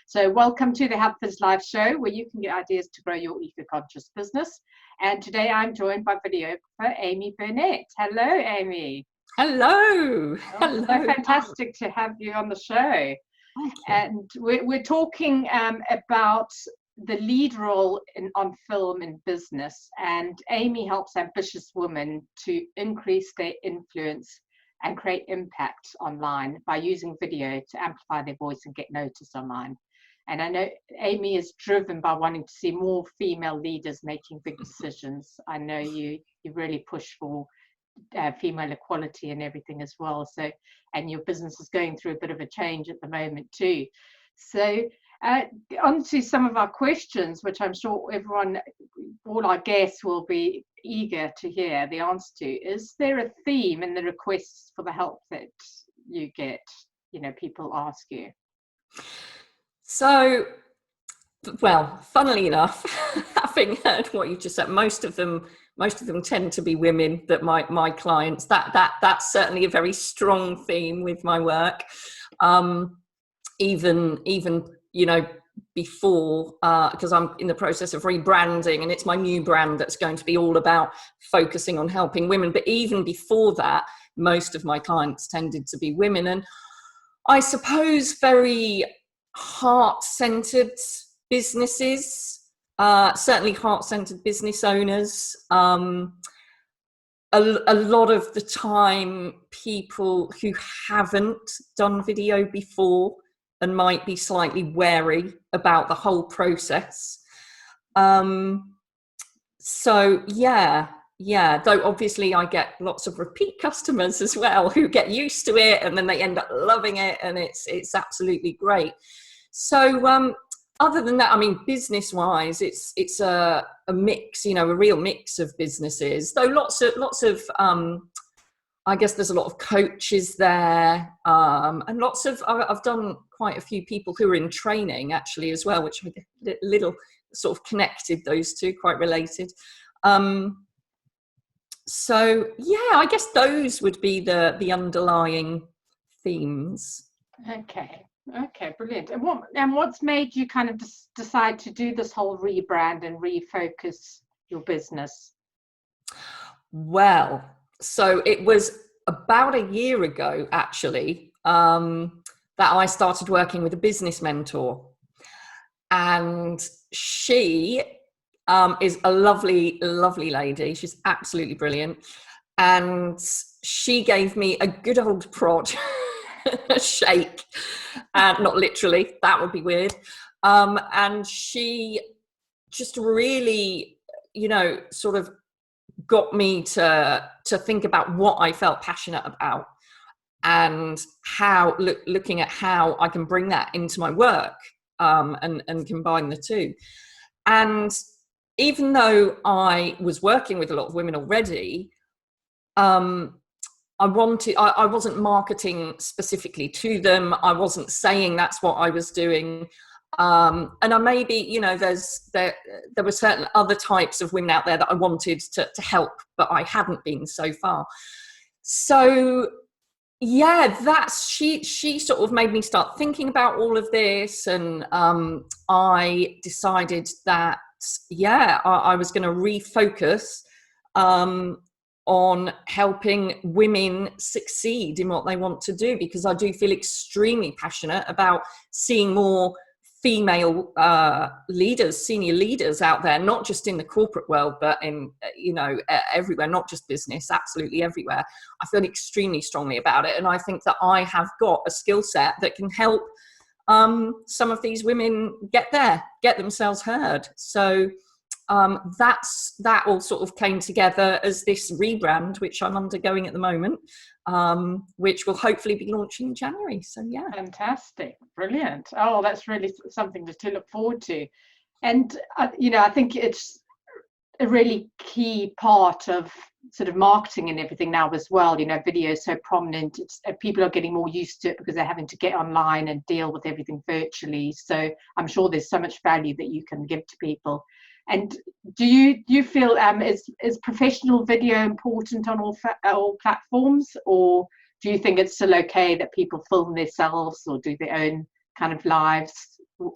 So welcome to the Health is Live show, where you can get ideas to grow your eco-conscious business. And today I'm joined by videographer Amy Burnett. Hello, Amy. Hello. Hello. So fantastic to have you on the show. And we're talking about the lead role on film in business. And Amy helps ambitious women to increase their influence and create impact online by using video to amplify their voice and get noticed online. And I know Amy is driven by wanting to see more female leaders making big decisions. I know you really push for female equality and everything as well. So, and your business is going through a bit of a change at the moment too. So on to some of our questions, which I'm sure all our guests will be eager to hear the answer to. Is there a theme in the requests for the help that you get, people ask you? So, well, funnily enough, having heard what you just said, most of them tend to be women that my clients. That's certainly a very strong theme with my work. Even before, because I'm in the process of rebranding, and it's my new brand that's going to be all about focusing on helping women. But even before that, most of my clients tended to be women, and I suppose very heart-centered businesses, certainly heart-centered business owners. A lot of the time, people who haven't done video before and might be slightly wary about the whole process. So yeah, though obviously I get lots of repeat customers as well who get used to it and then they end up loving it, and it's absolutely great. So other than that, I mean, business-wise, it's a mix, a real mix of businesses. Though lots of I guess there's a lot of coaches there, and lots of I've done quite a few people who are in training actually as well, which are a little sort of connected, those two, quite related. So yeah, I guess those would be the underlying themes. Okay, brilliant. And what's made you kind of decide to do this whole rebrand and refocus your business? Well, so it was about a year ago actually that I started working with a business mentor, and she is a lovely lady. She's absolutely brilliant, and she gave me a good old prod. A shake, not literally, that would be weird, and she just really sort of got me to think about what I felt passionate about, and how looking at how I can bring that into my work, and combine the two. And even though I was working with a lot of women already, I wasn't marketing specifically to them. I wasn't saying that's what I was doing. And I maybe, there were certain other types of women out there that I wanted to help, but I hadn't been so far. So yeah, she sort of made me start thinking about all of this. And I decided that, I was going to refocus on helping women succeed in what they want to do, because I do feel extremely passionate about seeing more female leaders, senior leaders out there, not just in the corporate world, but in, everywhere, not just business, absolutely everywhere. I feel extremely strongly about it. And I think that I have got a skill set that can help some of these women get themselves heard. So that all sort of came together as this rebrand, which I'm undergoing at the moment, which will hopefully be launching in January. So yeah. Fantastic. Brilliant. Oh, that's really something to look forward to. And, I think it's a really key part of sort of marketing and everything now as well. Video is so prominent. People are getting more used to it because they're having to get online and deal with everything virtually. So I'm sure there's so much value that you can give to people. And do you feel is professional video important on all platforms, or do you think it's still okay that people film themselves or do their own kind of lives?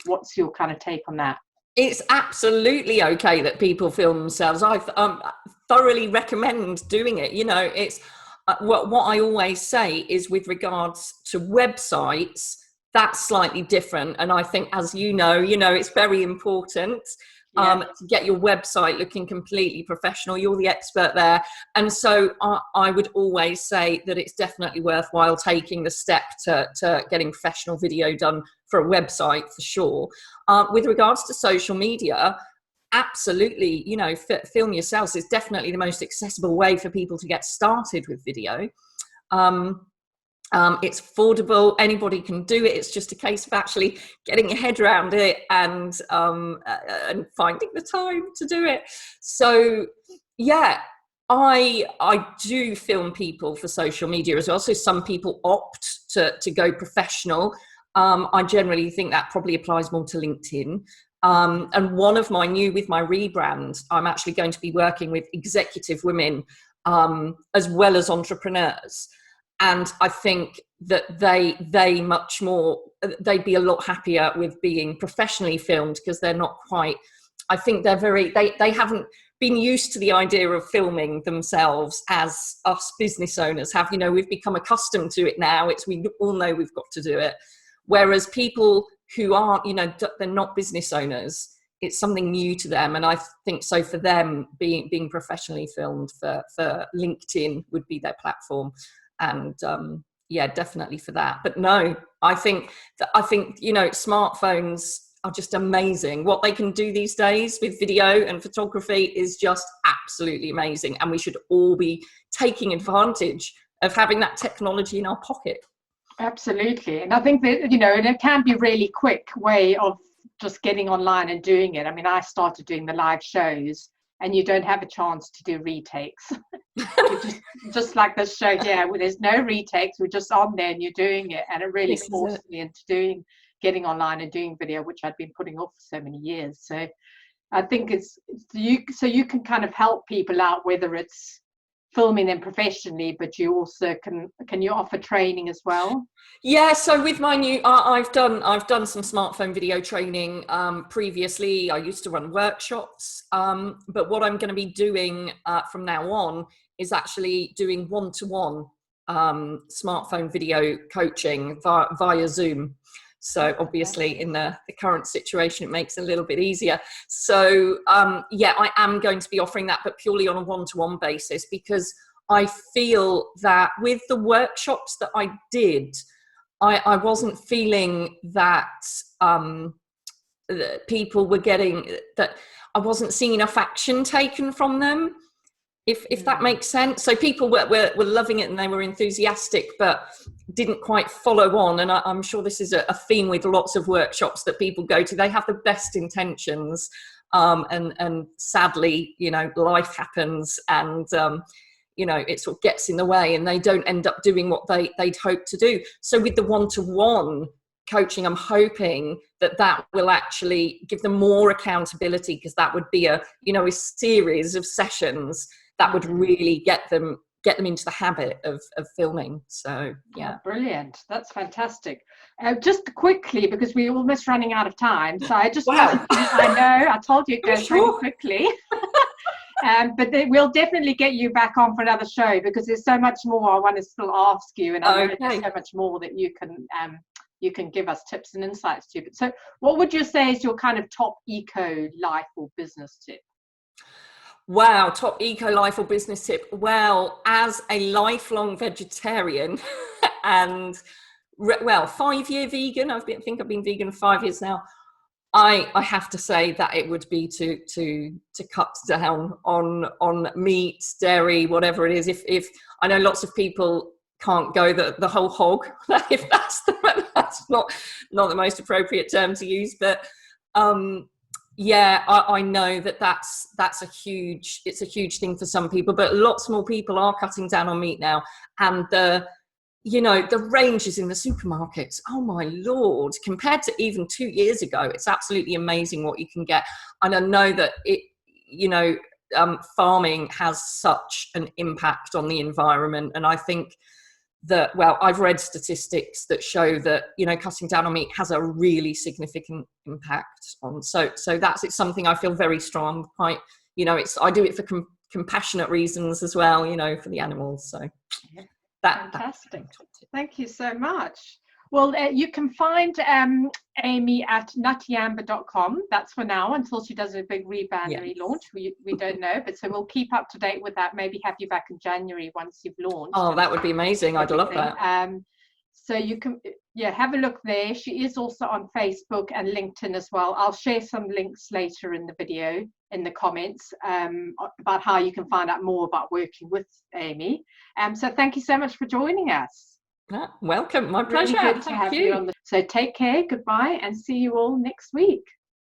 what's your kind of take on that? It's absolutely okay that people film themselves. I thoroughly recommend doing it. You know, it's what I always say is, with regards to websites, that's slightly different. And I think, as you know, it's very important to get your website looking completely professional. You're the expert there. And so I would always say that it's definitely worthwhile taking the step to getting professional video done for a website, for sure. With regards to social media, absolutely, film yourselves is definitely the most accessible way for people to get started with video. It's affordable, anybody can do it. It's just a case of actually getting your head around it and finding the time to do it. So yeah, I do film people for social media as well. So some people opt to go professional. I generally think that probably applies more to LinkedIn. And one of my with my rebrand, I'm actually going to be working with executive women as well as entrepreneurs. And I think that they'd be a lot happier with being professionally filmed, because they're not quite, I think they haven't been used to the idea of filming themselves as us business owners have. We've become accustomed to it now. We all know we've got to do it. Whereas people who aren't, they're not business owners, it's something new to them. And I think so for them, being professionally filmed for LinkedIn would be their platform. And definitely for that. But no, I think smartphones are just amazing. What they can do these days with video and photography is just absolutely amazing. And we should all be taking advantage of having that technology in our pocket. Absolutely. And I think that, and it can be a really quick way of just getting online and doing it. I mean, I started doing the live shows, and you don't have a chance to do retakes. just like this show here, where there's no retakes, we're just on there and you're doing it. And it really forced me into getting online and doing video, which I'd been putting off for so many years. So I think so you can kind of help people out, whether it's filming them professionally, but you also can you offer training as well? Yeah, so with my new, I've done some smartphone video training previously. I used to run workshops, but what I'm going to be doing from now on is actually doing one-to-one smartphone video coaching via Zoom. So obviously in the current situation, it makes it a little bit easier. So I am going to be offering that, but purely on a one-to-one basis, because I feel that with the workshops that I did, I wasn't feeling that people were getting, that I wasn't seeing enough action taken from them, if that makes sense. So people were loving it and they were enthusiastic, but didn't quite follow on. And I'm sure this is a theme with lots of workshops that people go to. They have the best intentions, and sadly, life happens, and it sort of gets in the way, and they don't end up doing what they'd hoped to do. So with the one-to-one coaching, I'm hoping that will actually give them more accountability, because that would be a series of sessions that would really get them into the habit of filming. So yeah. Brilliant. That's fantastic. Just quickly, because we're almost running out of time, so I just I know I told you it goes really quickly. But we'll definitely get you back on for another show, because there's so much more I want to still ask you, and I know there's so much more that you can give us tips and insights to. But so what would you say is your kind of top eco life or business tip? Wow, top eco life or business tip. Well, as a lifelong vegetarian and 5-year vegan, I think I've been vegan 5 years now. I have to say that it would be to cut down on meat, dairy, whatever it is. If I know lots of people can't go the whole hog, if that's not the most appropriate term to use, but I know that's a huge thing for some people, but lots more people are cutting down on meat now. And the ranges in the supermarkets, oh my Lord, compared to even 2 years ago, it's absolutely amazing what you can get. And I know that farming has such an impact on the environment. And I think that, well, I've read statistics that show that, you know, cutting down on meat has a really significant impact on. So it's something I feel very strong. Quite, you know, I do it for compassionate reasons as well, you know, for the animals. So fantastic. Thank you so much. Well, you can find Amy at nuttyamber.com. That's for now, until she does a big Rebranding relaunch. We don't know, but so we'll keep up to date with that. Maybe have you back in January once you've launched. Oh, that would be amazing. I'd love that. So you can, have a look there. She is also on Facebook and LinkedIn as well. I'll share some links later in the video, in the comments, about how you can find out more about working with Amy. So thank you so much for joining us. Welcome, my pleasure. Really good to have you on the. So take care, goodbye, and see you all next week.